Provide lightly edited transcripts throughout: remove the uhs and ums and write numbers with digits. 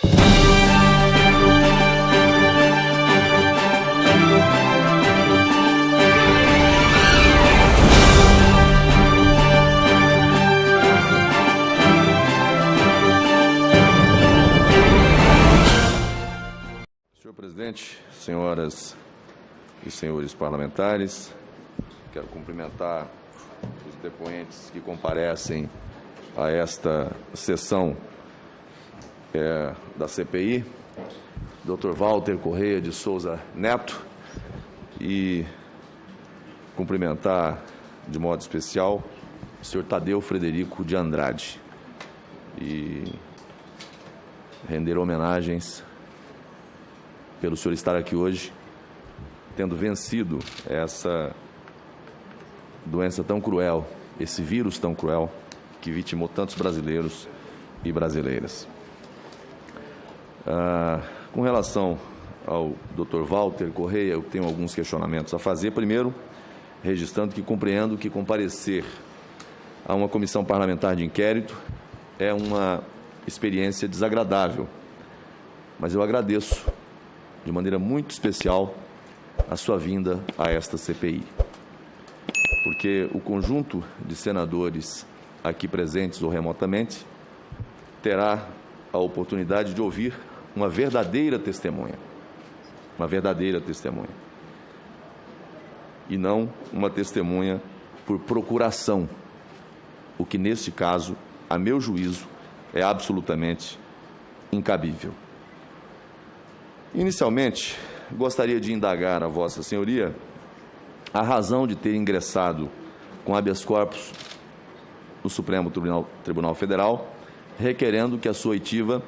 Senhor presidente, senhoras e senhores parlamentares, quero cumprimentar os depoentes que comparecem a esta sessão da CPI, Dr. Walter Correia de Souza Neto, e cumprimentar de modo especial o senhor Tadeu Frederico de Andrade e render homenagens pelo senhor estar aqui hoje, tendo vencido essa doença tão cruel, esse vírus tão cruel, que vitimou tantos brasileiros e brasileiras. Com relação ao Dr. Walter Correia, eu tenho alguns questionamentos a fazer. Primeiro, registrando que compreendo que comparecer a uma comissão parlamentar de inquérito é uma experiência desagradável, mas eu agradeço de maneira muito especial a sua vinda a esta CPI, porque o conjunto de senadores aqui presentes ou remotamente terá a oportunidade de ouvir uma verdadeira testemunha, e não uma testemunha por procuração, o que neste caso, a meu juízo, é absolutamente incabível. Inicialmente, gostaria de indagar a Vossa Senhoria a razão de ter ingressado com habeas corpus no Supremo Tribunal Federal, requerendo que a sua oitiva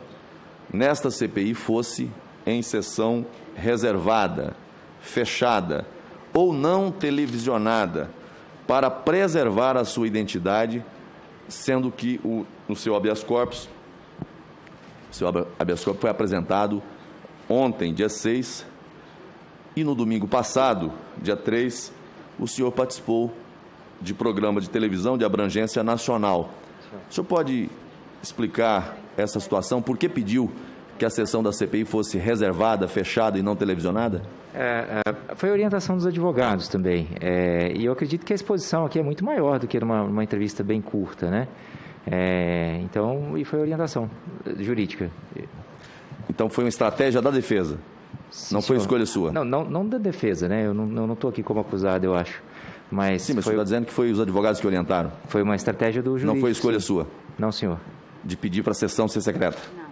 nesta CPI fosse em sessão reservada, fechada ou não televisionada, para preservar a sua identidade, sendo que o seu habeas corpus foi apresentado ontem, dia 6, e no domingo passado, dia 3, o senhor participou de programa de televisão de abrangência nacional. O senhor pode explicar essa situação? Por que pediu que a sessão da CPI fosse reservada, fechada e não televisionada? Foi orientação dos advogados também. E eu acredito que a exposição aqui é muito maior do que uma entrevista bem curta, né? Então, e foi orientação jurídica. Então, foi uma estratégia da defesa? Sim, não foi escolha sua? Não da defesa, né? Eu não estou aqui como acusado, eu acho. Mas sim, mas você está dizendo que foi os advogados que orientaram? Foi uma estratégia do jurídico. Não foi escolha sua? Não, senhor. De pedir para a sessão ser secreta? Não.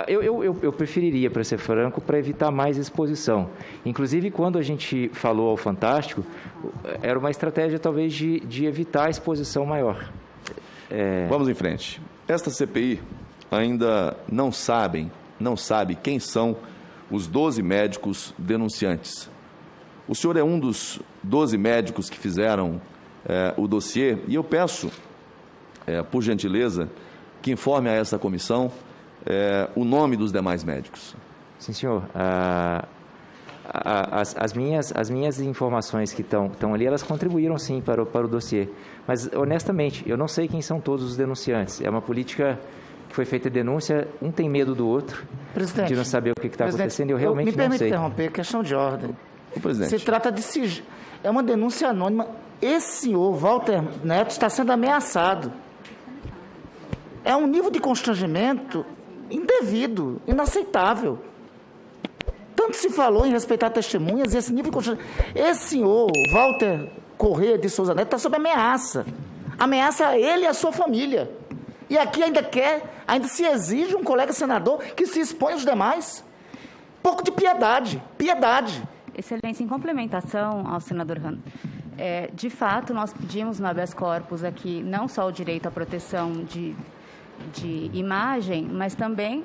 Eu preferiria, para ser franco, para evitar mais exposição. Inclusive, quando a gente falou ao Fantástico, era uma estratégia talvez de evitar a exposição maior. Vamos em frente. Esta CPI ainda não sabe quem são os 12 médicos denunciantes. O senhor é um dos 12 médicos que fizeram o dossiê, e eu peço, por gentileza, que informe a essa comissão o nome dos demais médicos. Sim, senhor. As minhas informações que estão ali, elas contribuíram, sim, para o dossiê. Mas, honestamente, eu não sei quem são todos os denunciantes. É uma política que foi feita denúncia, um tem medo do outro, de não saber o que está acontecendo, e eu realmente não sei. Me permite interromper, questão de ordem. O presidente. Se trata de é uma denúncia anônima. Esse senhor, Walter Neto, está sendo ameaçado. É um nível de constrangimento indevido, inaceitável. Tanto se falou em respeitar testemunhas, e esse nível de constrangimento... Esse senhor, Walter Correia de Souza Neto, está sob ameaça. Ameaça a ele e a sua família. E aqui ainda se exige um colega senador que se expõe aos demais. Pouco de piedade. Excelência, em complementação ao senador Rando, de fato, nós pedimos no habeas corpus aqui não só o direito à proteção de imagem, mas também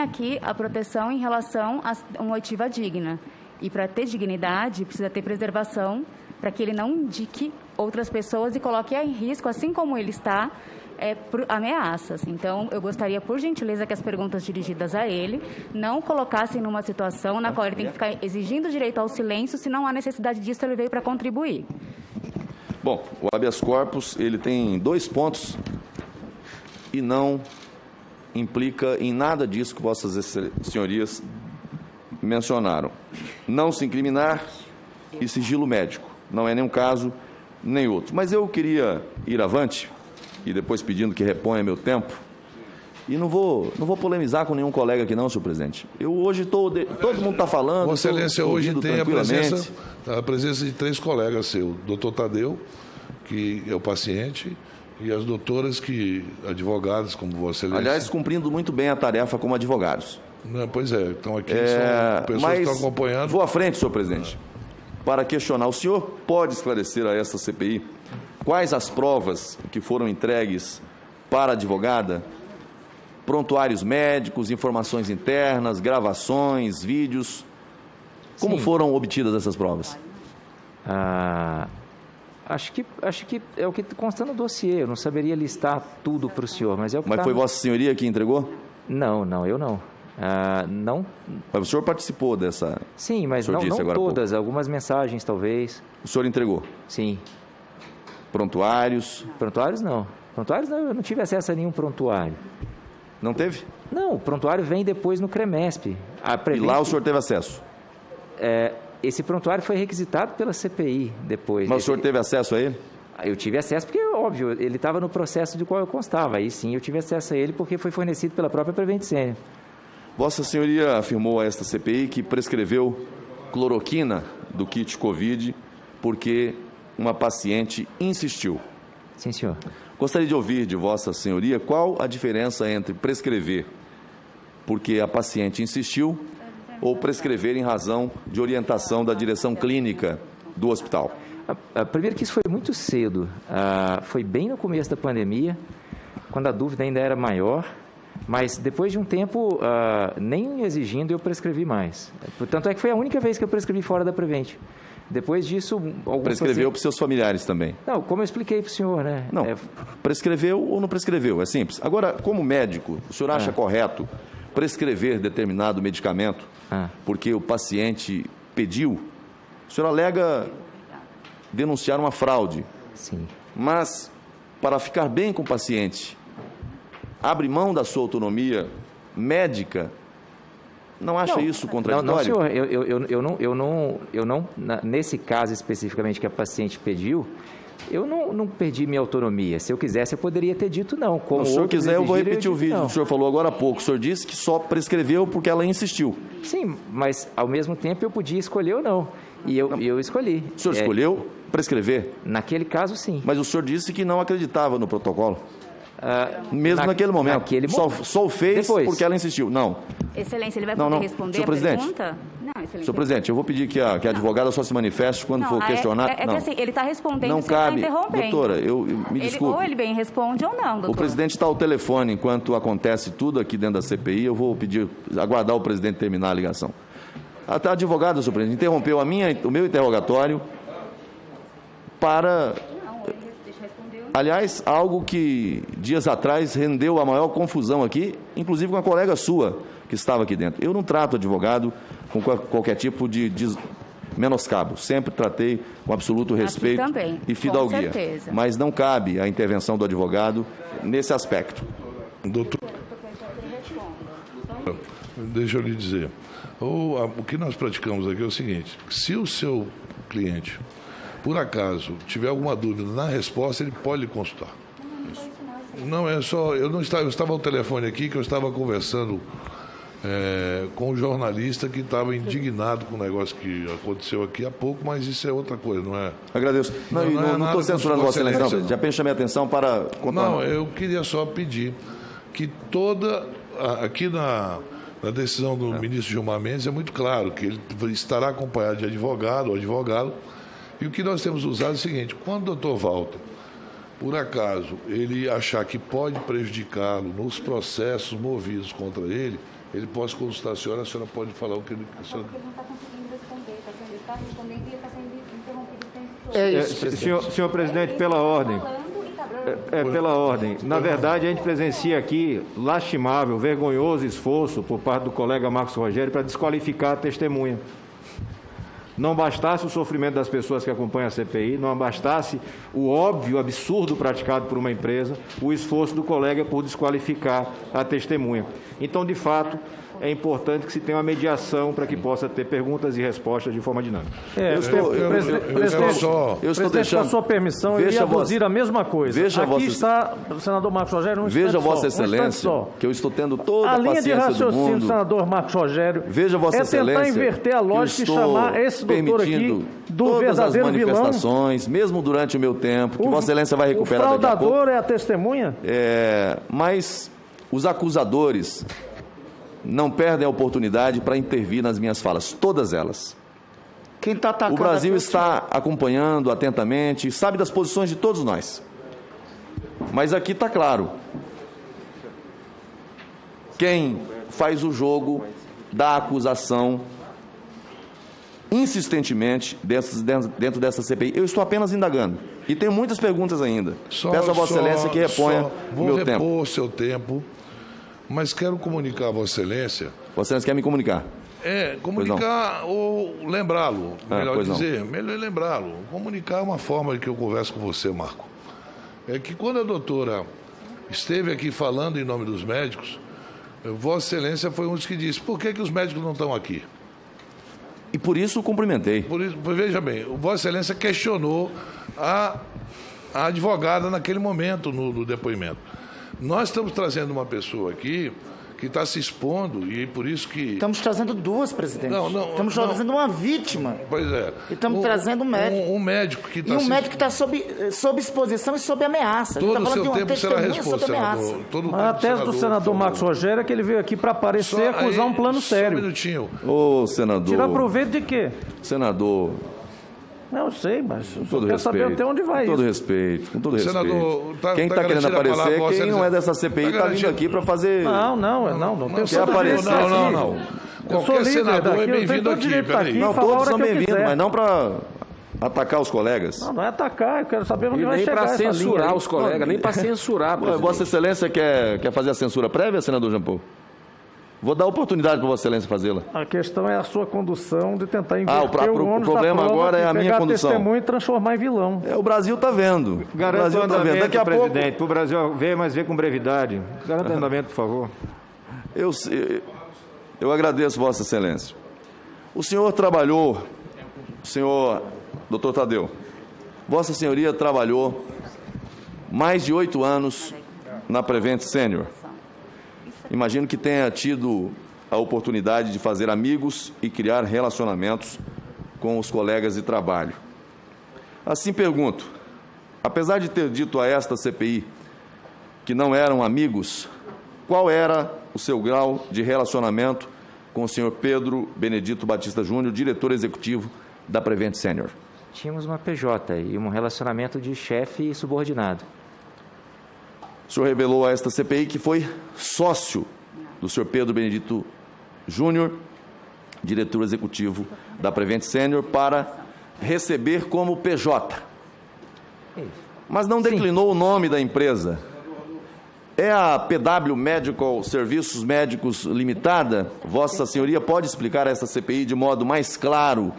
aqui a proteção em relação a uma oitiva digna. E para ter dignidade, precisa ter preservação, para que ele não indique outras pessoas e coloque em risco, assim como ele está, por ameaças. Então, eu gostaria, por gentileza, que as perguntas dirigidas a ele não colocassem numa situação na qual ele tem que ficar exigindo direito ao silêncio, se não há necessidade disso, ele veio para contribuir. Bom, o habeas corpus, ele tem 2 pontos e não implica em nada disso que vossas senhorias mencionaram. Não se incriminar e sigilo médico. Não é nenhum caso, nem outro. Mas eu queria ir avante, e depois pedindo que reponha meu tempo, e não vou polemizar com nenhum colega aqui não, senhor presidente. Eu hoje todo mundo está falando. Vossa Excelência hoje tem a presença de 3 colegas seus, doutor Tadeu, que é o paciente, e as doutoras advogadas, como Vossa Excelência. Aliás, cumprindo muito bem a tarefa como advogados. Não, pois é, então aqui são pessoas que estão acompanhando. Vou à frente, senhor presidente, para questionar. O senhor pode esclarecer a esta CPI quais as provas que foram entregues para a advogada? Prontuários médicos, informações internas, gravações, vídeos. Como foram obtidas essas provas? Acho que é o que consta no dossiê. Eu não saberia listar tudo para o senhor, mas é o que Mas foi Vossa Senhoria que entregou? Não, eu não. Não. Mas o senhor participou dessa? Sim, mas não todas. Algumas mensagens, talvez. O senhor entregou? Sim. Prontuários? Prontuários não. Prontuários não, eu não tive acesso a nenhum prontuário. Não teve? Não, o prontuário vem depois no CREMESP. E lá o senhor teve acesso? Esse prontuário foi requisitado pela CPI depois. Mas o senhor teve acesso a ele? Eu tive acesso porque, óbvio, ele estava no processo de qual eu constava. Aí sim, eu tive acesso a ele porque foi fornecido pela própria Prevent Senior. Vossa Senhoria afirmou a esta CPI que prescreveu cloroquina do kit Covid porque uma paciente insistiu. Sim, senhor. Gostaria de ouvir de Vossa Senhoria qual a diferença entre prescrever porque a paciente insistiu ou prescrever em razão de orientação da direção clínica do hospital. Primeiro que isso foi muito cedo. Foi bem no começo da pandemia, quando a dúvida ainda era maior, mas depois de um tempo, nem exigindo, eu prescrevi mais. Portanto, é que foi a única vez que eu prescrevi fora da Prevent. Depois disso... Prescreveu para os seus familiares também? Não, como eu expliquei para o senhor, né? Não, prescreveu ou não prescreveu, é simples. Agora, como médico, o senhor acha correto prescrever determinado medicamento porque o paciente pediu? O senhor alega denunciar uma fraude. Sim. Mas, para ficar bem com o paciente, abre mão da sua autonomia médica. Não acha isso contraditório? Não, senhor, eu não, nesse caso especificamente que a paciente pediu, eu não perdi minha autonomia. Se eu quisesse, eu poderia ter dito não. Como se o senhor quiser, eu vou repetir o vídeo que o senhor falou agora há pouco. O senhor disse que só prescreveu porque ela insistiu. Sim, mas ao mesmo tempo eu podia escolher ou não. E eu escolhi. O senhor escolheu prescrever? Naquele caso, sim. Mas o senhor disse que não acreditava no protocolo. Mesmo naquele momento. Só o fez depois, porque ela insistiu. Não. Excelência, ele vai poder responder senhor a presidente, pergunta? Não, excelência. Senhor presidente, eu vou pedir que a advogada só se manifeste quando for questionar. Que assim, ele está respondendo não e você cabe, está interrompendo. Doutora, me desculpe. Ou ele bem responde ou não, doutor. O presidente está ao telefone enquanto acontece tudo aqui dentro da CPI. Eu vou aguardar o presidente terminar a ligação. A advogada, senhor presidente, interrompeu o meu interrogatório para... Aliás, algo que dias atrás rendeu a maior confusão aqui, inclusive com a colega sua que estava aqui dentro. Eu não trato advogado com qualquer tipo de menoscabo. Sempre tratei com absoluto respeito e fidalguia. Mas não cabe a intervenção do advogado nesse aspecto. Doutor, deixa eu lhe dizer. O que nós praticamos aqui é o seguinte: se o seu cliente, por acaso, tiver alguma dúvida na resposta, ele pode lhe consultar. Não é só... Eu estava ao telefone aqui, que eu estava conversando com um jornalista que estava indignado com o negócio que aconteceu aqui há pouco, mas isso é outra coisa, não é? Agradeço. Não estou censurando Vossa Excelência, não. Já apenas chamei a atenção para... Não, eu queria só pedir que aqui na decisão do ministro Gilmar Mendes é muito claro que ele estará acompanhado de advogado ou advogado. E o que nós temos usado é o seguinte: quando o doutor Walter, por acaso, ele achar que pode prejudicá-lo nos processos movidos contra ele pode consultar a senhora pode falar o que ele... Porque ele não está conseguindo responder, ele está respondendo e ele está sendo interrompido. É isso, senhor presidente, pela ordem. Pela ordem. Na verdade, a gente presencia aqui lastimável, vergonhoso esforço por parte do colega Marcos Rogério para desqualificar a testemunha. Não bastasse o sofrimento das pessoas que acompanham a CPI, não bastasse o óbvio absurdo praticado por uma empresa, o esforço do colega por desqualificar a testemunha. Então, de fato, é importante que se tenha uma mediação para que possa ter perguntas e respostas de forma dinâmica. Eu estou deixando, com a sua permissão, eu ia aduzir a mesma coisa. Aqui está o senador Marcos Rogério, veja Vossa Excelência, que eu estou tendo toda a paciência do mundo. A linha de raciocínio do senador Marcos Rogério veja Vossa Excelência, tentar inverter a lógica e chamar esse doutor aqui do verdadeiro vilão. Manifestações, mesmo durante o meu tempo, que Vossa Excelência vai recuperar daqui a pouco. O fraudador é a testemunha? Mas os acusadores não perdem a oportunidade para intervir nas minhas falas, todas elas. Quem está atacando? O Brasil está acompanhando atentamente, sabe das posições de todos nós. Mas aqui está claro. Quem faz o jogo da acusação insistentemente dentro dessa CPI? Eu estou apenas indagando. E tenho muitas perguntas ainda. Peço a Vossa Excelência que reponha o meu tempo. Vou repor o seu tempo. Mas quero comunicar a Vossa Excelência... Vossa Excelência quer me comunicar? Comunicar ou lembrá-lo, melhor dizer. Melhor lembrá-lo. Comunicar é uma forma que eu converso com você, Marco. É que quando a doutora esteve aqui falando em nome dos médicos, Vossa Excelência foi um dos que disse: por que os médicos não estão aqui? E por isso o cumprimentei. Veja bem, Vossa Excelência questionou a advogada naquele momento no depoimento. Nós estamos trazendo uma pessoa aqui que está se expondo e por isso que... Estamos trazendo duas, presidente. Estamos trazendo uma vítima. Pois é. E estamos trazendo um médico. Um médico que está... E um médico que está sob exposição e sob ameaça. Todo o seu tempo será resposto, senador. A tese do senador Marcos Rogério é que ele veio aqui para aparecer e acusar um plano sério. Só um minutinho. Ô, senador... Tirar proveito de quê? Senador... Não, eu sei, mas eu só quero saber até onde vai com todo isso. Com todo respeito. Senador, quem está querendo aparecer, quem não é dessa CPI está vindo aqui para fazer... Não tem aparecer. Não. Qualquer senador é bem-vindo aqui. Não, todos são bem-vindos, mas não para atacar os colegas. Não é atacar, eu quero saber onde vai chegar essa linha. Nem para censurar os colegas, nem para censurar. Vossa Excelência quer fazer a censura prévia, senador Jean Paul? Vou dar oportunidade para Vossa Excelência fazê-la. A questão é a sua condução de tentar inverter o problema agora é a minha condução. Testemunho e transformar em vilão. O Brasil está vendo. Garanto o andamento, daqui a presidente, para o Brasil ver, mas ver com brevidade. Garanta o andamento, por favor. Eu agradeço, Vossa Excelência. O senhor trabalhou, doutor Tadeu, Vossa Senhoria trabalhou mais de 8 anos na Prevent Senior. Imagino que tenha tido a oportunidade de fazer amigos e criar relacionamentos com os colegas de trabalho. Assim pergunto, apesar de ter dito a esta CPI que não eram amigos, qual era o seu grau de relacionamento com o senhor Pedro Benedito Batista Júnior, diretor executivo da Prevent Senior? Tínhamos uma PJ e um relacionamento de chefe e subordinado. O senhor revelou a esta CPI que foi sócio do senhor Pedro Benedito Júnior, diretor executivo da Prevent Senior, para receber como PJ. Mas não declinou o nome da empresa. É a PW Medical Serviços Médicos Limitada? Vossa Senhoria pode explicar a esta CPI de modo mais claro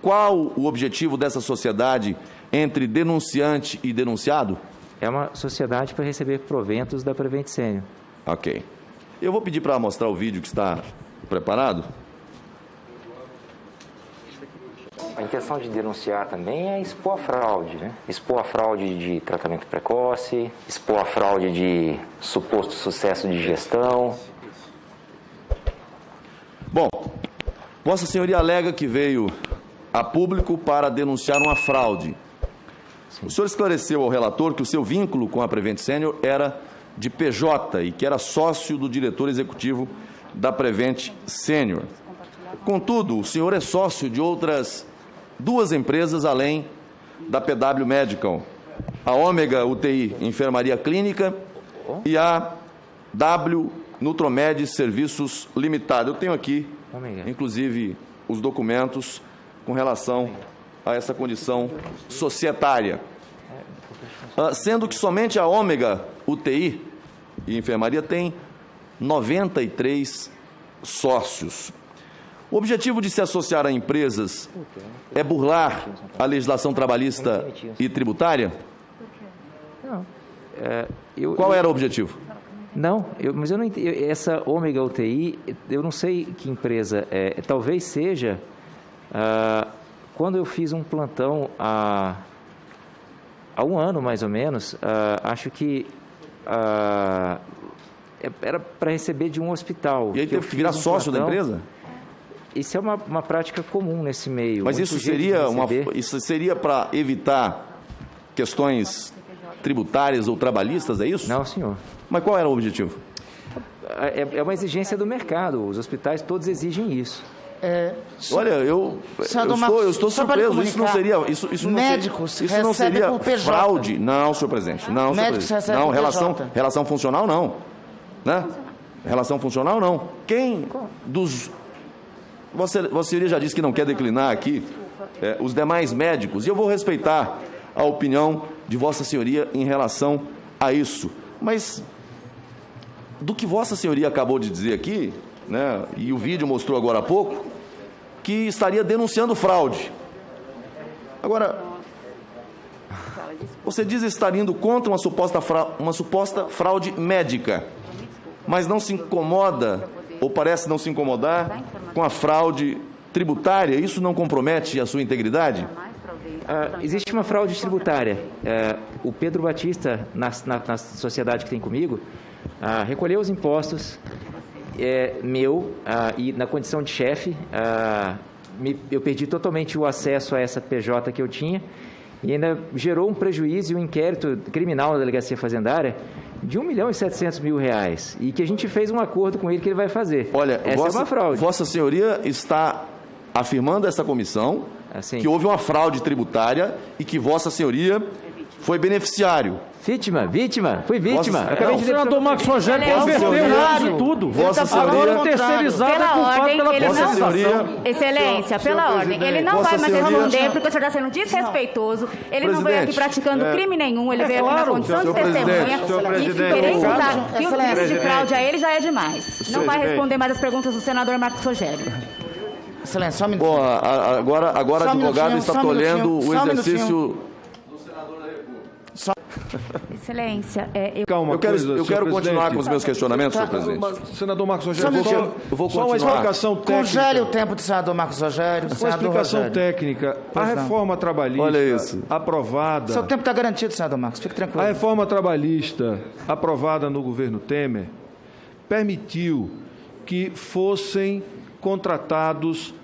qual o objetivo dessa sociedade entre denunciante e denunciado? É uma sociedade para receber proventos da Prevent Senior. Ok. Eu vou pedir para mostrar o vídeo que está preparado. A intenção de denunciar também é expor a fraude, né? Expor a fraude de tratamento precoce, expor a fraude de suposto sucesso de gestão. Bom, Vossa Senhoria alega que veio a público para denunciar uma fraude. O senhor esclareceu ao relator que o seu vínculo com a Prevent Senior era de PJ e que era sócio do diretor executivo da Prevent Senior. Contudo, o senhor é sócio de outras 2 empresas além da PW Medical, a Ômega UTI Enfermaria Clínica e a W Nutromed Serviços Limitada. Eu tenho aqui, inclusive, os documentos com relação a essa condição societária. Sendo que somente a Ômega UTI e Enfermaria tem 93 sócios. O objetivo de se associar a empresas é burlar a legislação trabalhista e tributária? Não. Qual era o objetivo? Não, mas eu não entendo. Essa Ômega UTI, eu não sei que empresa é. Talvez seja... quando eu fiz um plantão há 1 ano, mais ou menos, acho que era para receber de um hospital. E aí teve que virar sócio da empresa? Isso é uma prática comum nesse meio. Mas isso seria para evitar questões tributárias ou trabalhistas, é isso? Não, senhor. Mas qual era o objetivo? É uma exigência do mercado. Os hospitais todos exigem isso. Olha, eu estou surpreso. Isso não seria, médicos isso não seria por PJ. Fraude? Não, senhor presidente. Não, médicos senhor presidente. Não, relação funcional não, né? Relação funcional não. Quem dos Vossa Senhoria já disse que não quer declinar aqui os demais médicos, e eu vou respeitar a opinião de Vossa Senhoria em relação a isso. Mas do que Vossa Senhoria acabou de dizer aqui, né, e o vídeo mostrou agora há pouco, que estaria denunciando fraude. Agora, você diz estar indo contra uma suposta fraude médica, mas não se incomoda, ou parece não se incomodar, com a fraude tributária. Isso não compromete a sua integridade? Existe uma fraude tributária. O Pedro Batista, na sociedade que tem comigo, recolheu os impostos e na condição de chefe, eu perdi totalmente o acesso a essa PJ que eu tinha e ainda gerou um prejuízo e um inquérito criminal na Delegacia Fazendária de R$1.700.000 e que a gente fez um acordo com ele que ele vai fazer. Olha, essa é uma fraude. Vossa Senhoria está afirmando essa comissão que houve uma fraude tributária e que Vossa Senhoria foi beneficiário. Vítima, fui vítima. O senador Marcos Rogério converteu tudo. Vossa Senhoria terceirizado pela ordem, ele não... Excelência, pela ordem, ele não vai mais responder porque o senhor está sendo desrespeitoso, ele não veio aqui praticando crime nenhum, ele veio aqui na condição de testemunha e querer imputar que o risco de fraude a ele já é demais. Não vai responder mais as perguntas do senador Marcos Rogério. Excelência, só um minutinho. Agora o advogado está tolhendo o exercício... Excelência, eu quero continuar com os meus questionamentos, senhor presidente. Senador Marcos Rogério, eu vou só uma explicação técnica. Congele o tempo do senador Marcos Rogério. Uma explicação técnica. A reforma trabalhista aprovada... Seu tempo está garantido, senador Marcos, fique tranquilo. A reforma trabalhista aprovada no governo Temer permitiu que fossem contratados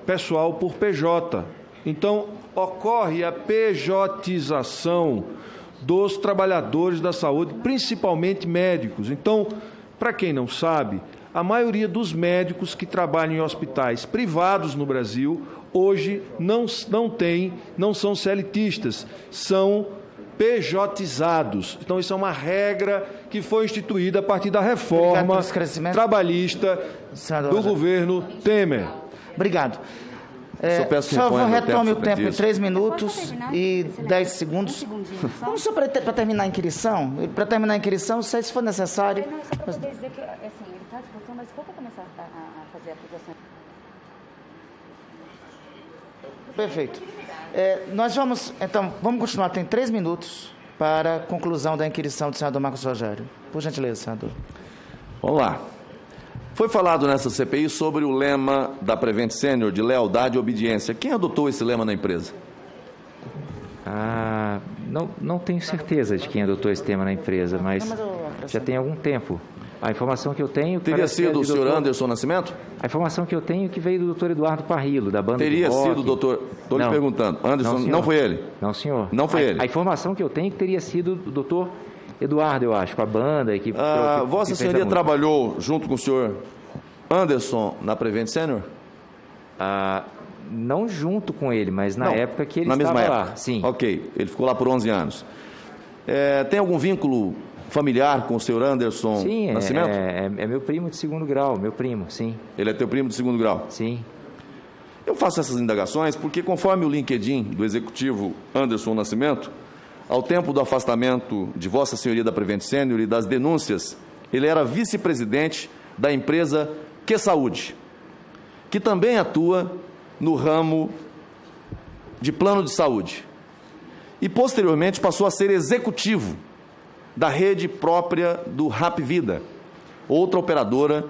pessoal por PJ. Então, ocorre a pejotização dos trabalhadores da saúde, principalmente médicos. Então, para quem não sabe, a maioria dos médicos que trabalham em hospitais privados no Brasil, hoje não são CLTistas, são pejotizados. Então, isso é uma regra que foi instituída a partir da reforma trabalhista do governo Temer. Obrigado. Só retome o tempo em 3 minutos e 10 segundos. Vamos só para terminar a inquirição? Para terminar a inquirição, se for necessário... Eu só poderia dizer que, assim, ele está à disposição, mas se for para começar a fazer a acusação... Perfeito. Nós vamos continuar, tem 3 minutos para a conclusão da inquirição do senador Marcos Rogério. Por gentileza, senador. Vamos lá. Foi falado nessa CPI sobre o lema da Prevent Senior de lealdade e obediência. Quem adotou esse lema na empresa? Não tenho certeza de quem adotou esse tema na empresa, mas já tem algum tempo. A informação que eu tenho... Teria sido o senhor Anderson Nascimento? A informação que eu tenho é que veio do doutor Eduardo Parrillo, da banda Teria do rock. Sido o doutor... Estou lhe perguntando. Anderson, não foi ele? Não, senhor. Não foi ele? A informação que eu tenho é que teria sido o doutor Eduardo, eu acho, com a banda. Vossa Senhoria trabalhou junto com o senhor Anderson na Prevent Senior? Não junto com ele, mas na época que ele estava lá. Sim. Ok, ele ficou lá por 11 anos. Tem algum vínculo familiar com o senhor Anderson Nascimento? Sim, é meu primo de 2º grau, meu primo, sim. Ele é teu primo de 2º grau? Sim. Eu faço essas indagações porque, conforme o LinkedIn do executivo Anderson Nascimento, ao tempo do afastamento de Vossa Senhoria da Prevent Senior e das denúncias, ele era vice-presidente da empresa Que Saúde. que também atua no ramo de plano de saúde. E, posteriormente, passou a ser executivo da rede própria do Hapvida, outra operadora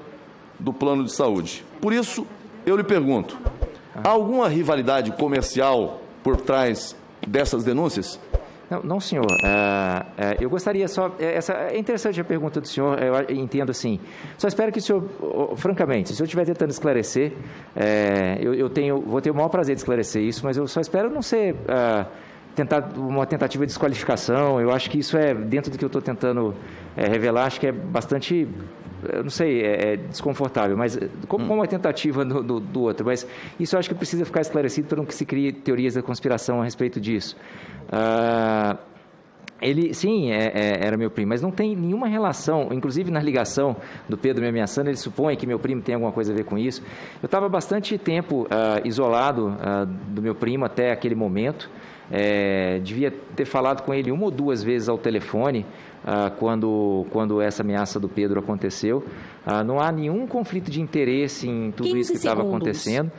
do plano de saúde. Por isso, eu lhe pergunto, há alguma rivalidade comercial por trás dessas denúncias? Não, senhor. Eu gostaria só... É interessante a pergunta do senhor, eu entendo assim. Só espero que o senhor, francamente, se o senhor estiver tentando esclarecer, vou ter o maior prazer de esclarecer isso, mas eu só espero não ser uma tentativa de desqualificação. Eu acho que isso é, dentro do que eu estou tentando revelar, acho que é bastante... Eu não sei, é desconfortável, mas como uma tentativa do outro. Mas isso eu acho que precisa ficar esclarecido para não que se crie teorias da conspiração a respeito disso. Ele, sim, era meu primo, mas não tem nenhuma relação, inclusive na ligação do Pedro me ameaçando, ele supõe que meu primo tem alguma coisa a ver com isso. Eu estava bastante tempo isolado do meu primo até aquele momento. Devia ter falado com ele uma ou duas vezes ao telefone quando essa ameaça do Pedro aconteceu. Não há nenhum conflito de interesse em tudo isso que estava acontecendo.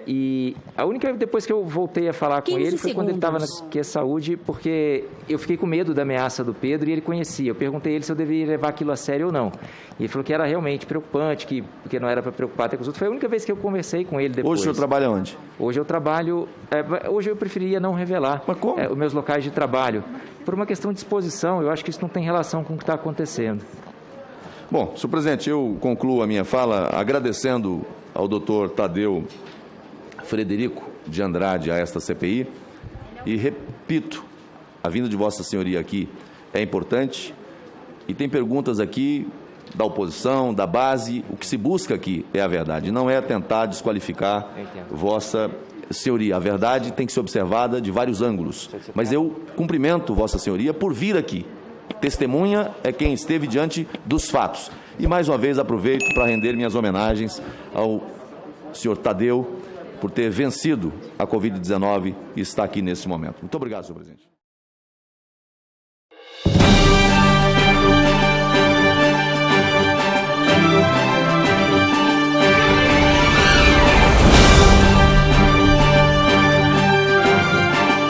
E a única depois que eu voltei a falar com ele foi quando ele estava na QE Saúde, porque eu fiquei com medo da ameaça do Pedro e ele conhecia. Eu perguntei a ele se eu deveria levar aquilo a sério ou não. E ele falou que era realmente preocupante, que não era para preocupar até com os outros. Foi a única vez que eu conversei com ele depois. Hoje o senhor trabalha onde? Hoje eu trabalho... hoje eu preferiria não revelar os meus locais de trabalho. Por uma questão de exposição, eu acho que isso não tem relação com o que está acontecendo. Bom, senhor presidente, eu concluo a minha fala agradecendo ao doutor Tadeu Frederico de Andrade a esta CPI e repito, a vinda de Vossa Senhoria aqui é importante e tem perguntas aqui da oposição, da base. O que se busca aqui é a verdade, não é tentar desqualificar Vossa Senhoria. A verdade tem que ser observada de vários ângulos, mas eu cumprimento Vossa Senhoria por vir aqui. Testemunha é quem esteve diante dos fatos. E mais uma vez aproveito para render minhas homenagens ao senhor Tadeu por ter vencido a Covid-19 e estar aqui nesse momento. Muito obrigado, senhor presidente.